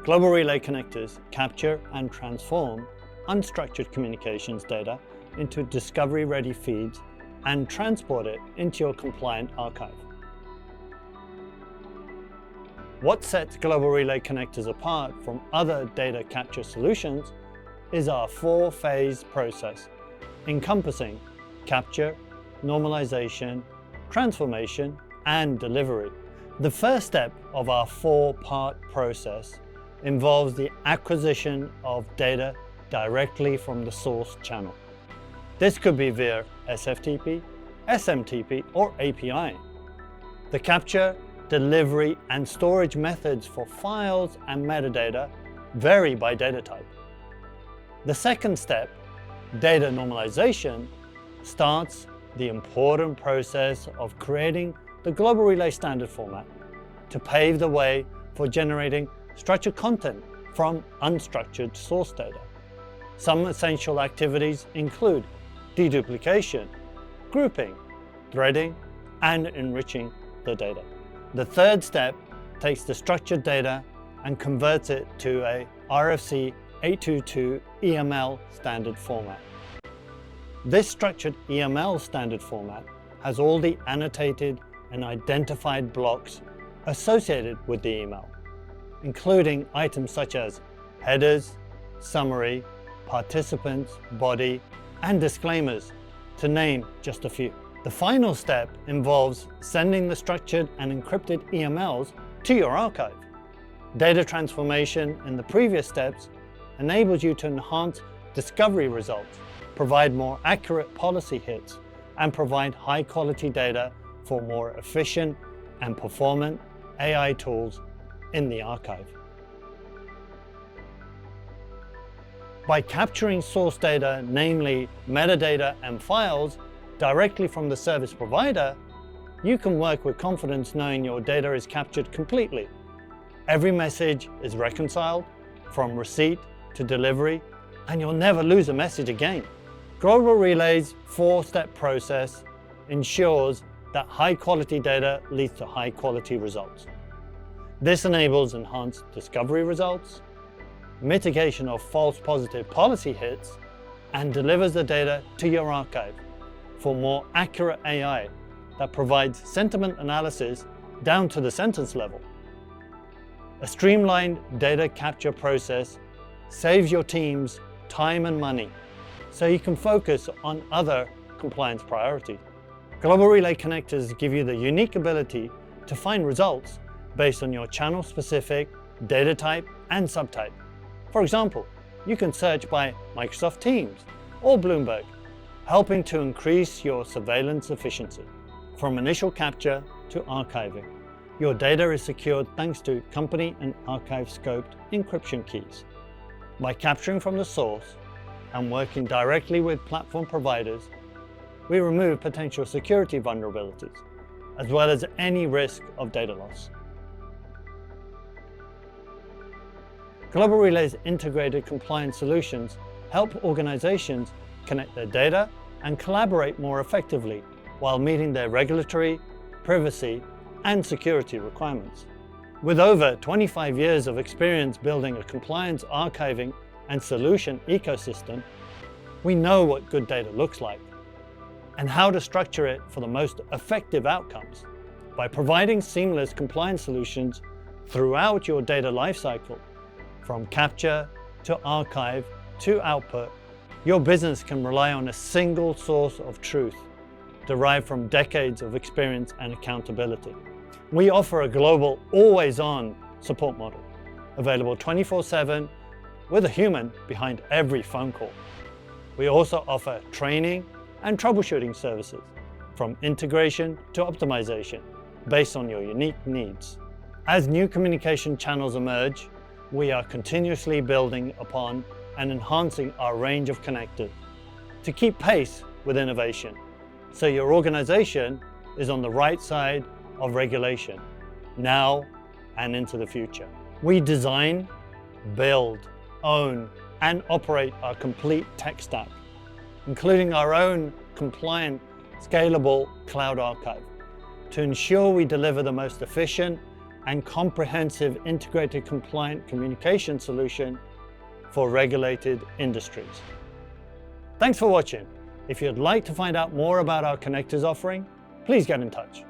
Global Relay connectors capture and transform unstructured communications data into discovery-ready feeds and transport it into your compliant archive. What sets Global Relay connectors apart from other data capture solutions is our 4-phase process, encompassing capture, normalization, transformation, and delivery. The first step of our 4-part process involves the acquisition of data directly from the source channel. This could be via SFTP, SMTP, or API. The capture, delivery, and storage methods for files and metadata vary by data type. The second step, data normalization, starts the important process of creating the Global Relay standard format to pave the way for generating structured content from unstructured source data. Some essential activities include deduplication, grouping, threading, and enriching the data. The third step takes the structured data and converts it to a RFC 822 EML standard format. This structured EML standard format has all the annotated and identified blocks associated with the email, including items such as headers, summary, participants, body, and disclaimers, to name just a few. The final step involves sending the structured and encrypted EMLs to your archive. Data transformation in the previous steps enables you to enhance discovery results, provide more accurate policy hits, and provide high-quality data for more efficient and performant AI tools in the archive. By capturing source data, namely metadata and files, directly from the service provider, you can work with confidence knowing your data is captured completely. Every message is reconciled from receipt to delivery, and you'll never lose a message again. Global Relay's 4-step process ensures that high-quality data leads to high-quality results. This enables enhanced discovery results, mitigation of false positive policy hits, and delivers the data to your archive for more accurate AI that provides sentiment analysis down to the sentence level. A streamlined data capture process saves your teams time and money, so you can focus on other compliance priorities. Global Relay connectors give you the unique ability to find results based on your channel-specific data type and subtype. For example, you can search by Microsoft Teams or Bloomberg, helping to increase your surveillance efficiency. From initial capture to archiving, your data is secured thanks to company and archive scoped encryption keys. By capturing from the source and working directly with platform providers, we remove potential security vulnerabilities, as well as any risk of data loss. Global Relay's integrated compliance solutions help organizations connect their data and collaborate more effectively while meeting their regulatory, privacy, and security requirements. With over 25 years of experience building a compliance archiving and solution ecosystem, we know what good data looks like and how to structure it for the most effective outcomes. By providing seamless compliance solutions throughout your data lifecycle, from capture to archive to output, your business can rely on a single source of truth derived from decades of experience and accountability. We offer a global, always-on support model, available 24/7 with a human behind every phone call. We also offer training and troubleshooting services, from integration to optimization, based on your unique needs. As new communication channels emerge, we are continuously building upon and enhancing our range of connectors to keep pace with innovation, so your organization is on the right side of regulation, now and into the future. We design, build, own, and operate our complete tech stack, including our own compliant, scalable cloud archive, to ensure we deliver the most efficient and comprehensive integrated compliant communication solution for regulated industries. Thanks for watching. If you'd like to find out more about our connectors offering, please get in touch.